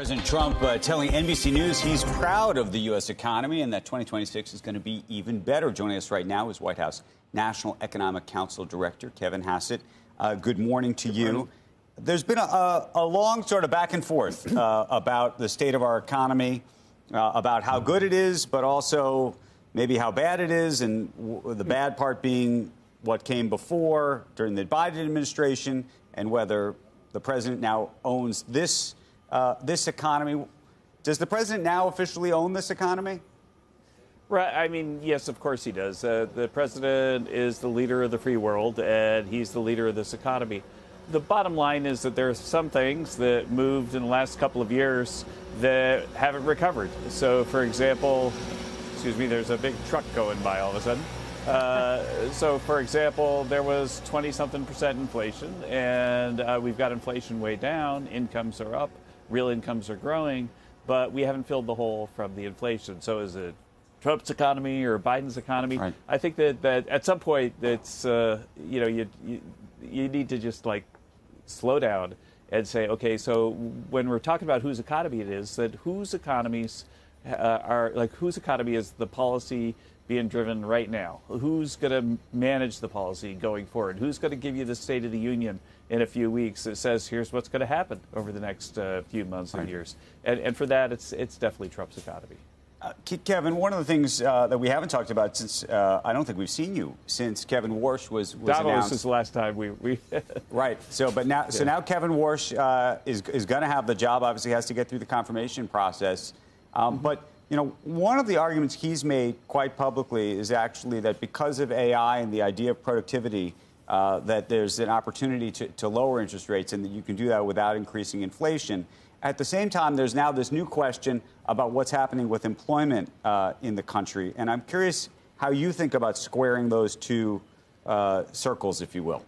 President Trump telling NBC News he's proud of the U.S. economy and that 2026 is going to be even better. Joining us right now is White House National Economic Council Director Kevin Hassett. Good morning to you. Morning. There's been a long sort of back and forth about the state of our economy, about how good it is, but also maybe how bad it is, and the bad part being what came before during the Biden administration, and whether the president now owns this economy. Does the president now officially own this economy? Right. I mean, yes, of course he does. The president is the leader of the free world, and he's the leader of this economy. The bottom line is that there are some things that moved in the last couple of years that haven't recovered. So, for example, there's a big truck going by all of a sudden. So, for example, there was 20-something% inflation, and we've got inflation way down. Incomes are up. Real incomes are growing, but we haven't filled the hole from the inflation. So is it Trump's economy or Biden's economy? Right. I think that at some point it's you need to just slow down and say, okay, so when we're talking about whose economy it is, that whose economies whose economy is the policy being driven right now? Who's going to manage the policy going forward? Who's going to give you the State of the Union in a few weeks that says, here's what's going to happen over the next few months and years? And for that, it's definitely Trump's economy. Kevin, one of the things that we haven't talked about since I don't think we've seen you since Kevin Warsh was Davos announced. is the last time we Right. So, but now, so now Kevin Warsh is going to have the job. Obviously, has to get through the confirmation process. But one of the arguments he's made quite publicly is actually that because of AI and the idea of productivity, that there's an opportunity to lower interest rates and that you can do that without increasing inflation. At the same time, there's now this new question about what's happening with employment in the country. And I'm curious how you think about squaring those two circles, if you will.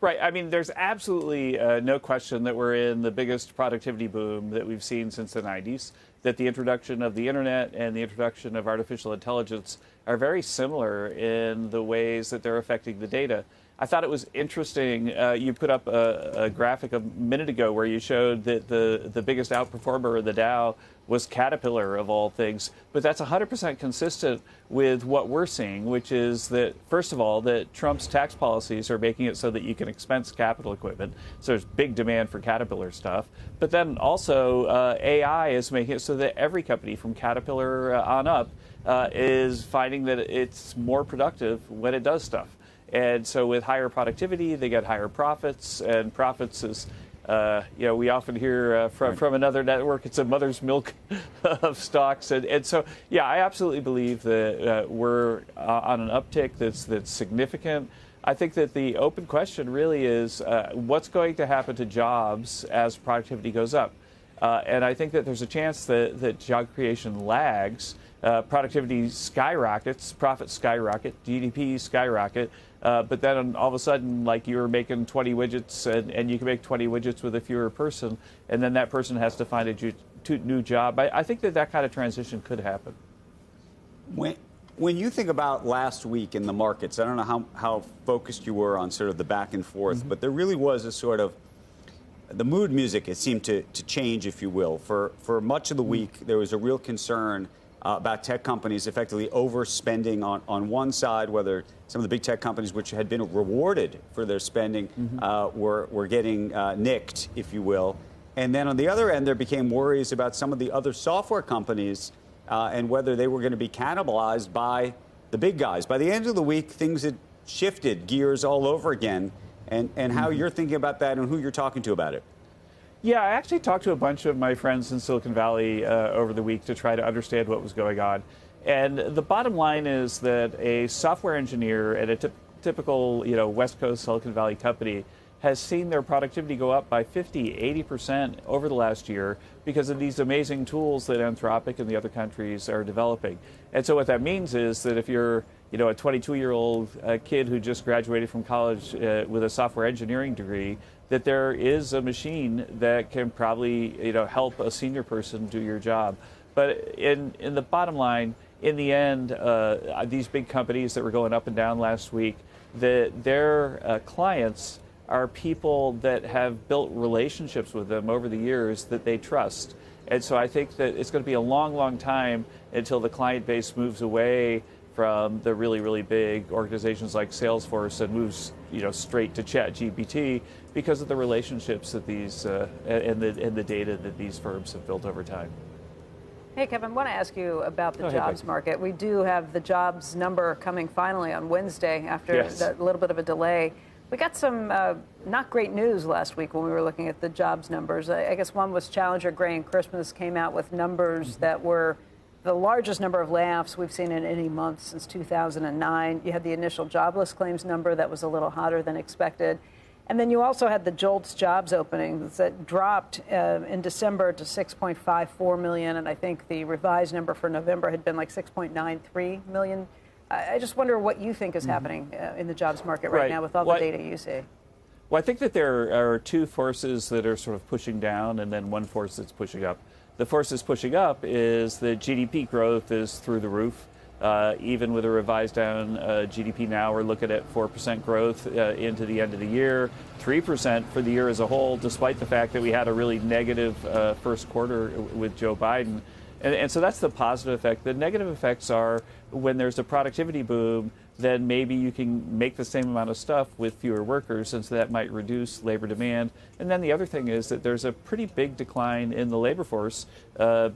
Right. I mean, there's absolutely no question that we're in the biggest productivity boom that we've seen since the 90s, that the introduction of the internet and the introduction of artificial intelligence are very similar in the ways that they're affecting the data. I thought it was interesting. You put up a graphic a minute ago where you showed that the biggest outperformer of the Dow was Caterpillar, of all things. But that's 100% consistent with what we're seeing, which is that, first of all, that Trump's tax policies are making it so that you can expense capital equipment. So there's big demand for Caterpillar stuff. But then also AI is making it so that every company from Caterpillar on up is finding that it's more productive when it does stuff. And so with higher productivity, they get higher profits, and profits is, we often hear from another network, it's a mother's milk of stocks. And so, yeah, I absolutely believe that we're on an uptick that's significant. I think that the open question really is what's going to happen to jobs as productivity goes up? And I think that there's a chance that job creation lags. Productivity skyrockets, profits skyrocket, GDP skyrocket. But then all of a sudden, you're making 20 widgets and you can make 20 widgets with a fewer person, and then that person has to find a new job. I think that kind of transition could happen. When you think about last week in the markets, I don't know how focused you were on sort of the back and forth, but there really was a sort of the mood music. It seemed to change, if you will. For much of the week, there was a real concern about tech companies effectively overspending on one side, whether some of the big tech companies which had been rewarded for their spending were getting nicked, if you will. And then on the other end, there became worries about some of the other software companies and whether they were going to be cannibalized by the big guys. By the end of the week, things had shifted gears all over again. And how you're thinking about that and who you're talking to about it. Yeah, I actually talked to a bunch of my friends in Silicon Valley over the week to try to understand what was going on. And the bottom line is that a software engineer at a typical, West Coast Silicon Valley company has seen their productivity go up by 50, 80% over the last year because of these amazing tools that Anthropic and the other countries are developing. And so what that means is that if you're, a 22-year-old kid who just graduated from college with a software engineering degree, that there is a machine that can probably, help a senior person do your job. But in the bottom line, in the end, these big companies that were going up and down last week, their clients are people that have built relationships with them over the years that they trust. And so I think that it's going to be a long, long time until the client base moves away from the really, really big organizations like Salesforce and moves, straight to ChatGPT because of the relationships that these and the data that these firms have built over time. Hey, Kevin, I want to ask you about the jobs market. We do have the jobs number coming finally on Wednesday after a little bit of a delay. We got some not great news last week when we were looking at the jobs numbers. I guess one was Challenger Gray and Christmas came out with numbers that were the largest number of layoffs we've seen in any month since 2009. You had the initial jobless claims number that was a little hotter than expected. And then you also had the JOLTS jobs openings that dropped in December to 6.54 million. And I think the revised number for November had been like 6.93 million. I just wonder what you think is happening in the jobs market right now with all the data you see. Well, I think that there are two forces that are sort of pushing down and then one force that's pushing up. The force that's pushing up is that GDP growth is through the roof. Even with a revised down GDP now, we're looking at 4% growth into the end of the year, 3% for the year as a whole, despite the fact that we had a really negative first quarter with Joe Biden. And so that's the positive effect. The negative effects are when there's a productivity boom, then maybe you can make the same amount of stuff with fewer workers, and so that might reduce labor demand. And then the other thing is that there's a pretty big decline in the labor force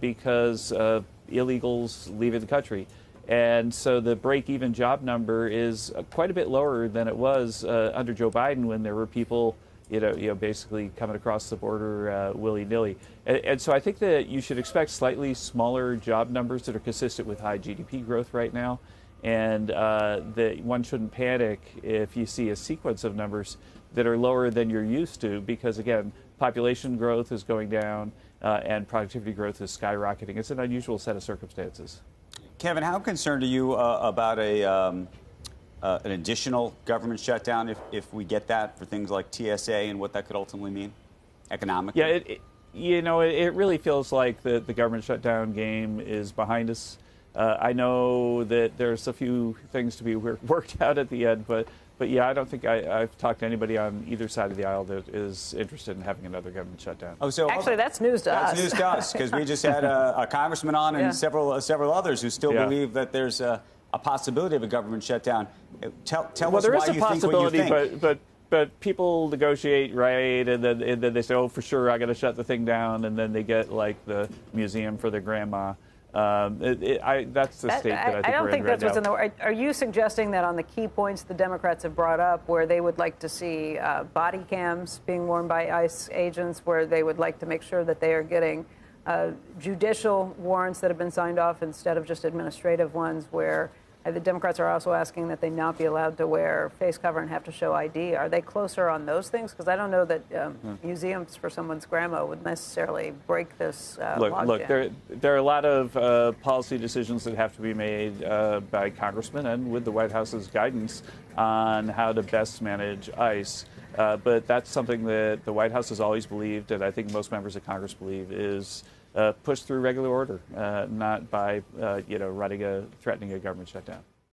because of illegals leaving the country. And so the break-even job number is quite a bit lower than it was under Joe Biden when there were people, basically coming across the border willy-nilly. And so I think that you should expect slightly smaller job numbers that are consistent with high GDP growth right now. And that one shouldn't panic if you see a sequence of numbers that are lower than you're used to, because again, population growth is going down and productivity growth is skyrocketing. It's an unusual set of circumstances. Kevin, how concerned are you about an additional government shutdown if we get that for things like TSA and what that could ultimately mean economically? Yeah, it really feels like the government shutdown game is behind us. I know that there's a few things to be worked out at the end, but yeah, I don't think I've talked to anybody on either side of the aisle that is interested in having another government shutdown. Oh, so actually, that's news to us. That's news to us, because we just had a congressman on and several others who still believe that there's a possibility of a government shutdown. Tell us why you think what you think. Well, there is a possibility, but people negotiate, right? And then they say, oh, for sure, I got to shut the thing down, and then they get like the museum for their grandma. That's the state that I think we're in right now. I don't think that's what's in the. Are you suggesting that on the key points the Democrats have brought up, where they would like to see body cams being worn by ICE agents, where they would like to make sure that they are getting judicial warrants that have been signed off instead of just administrative ones, where the Democrats are also asking that they not be allowed to wear face cover and have to show ID. Are they closer on those things? Because I don't know that museums for someone's grandma would necessarily break this Look, there are a lot of policy decisions that have to be made by congressmen and with the White House's guidance on how to best manage ICE. But that's something that the White House has always believed, and I think most members of Congress believe, is pushed through regular order, not by threatening a government shutdown.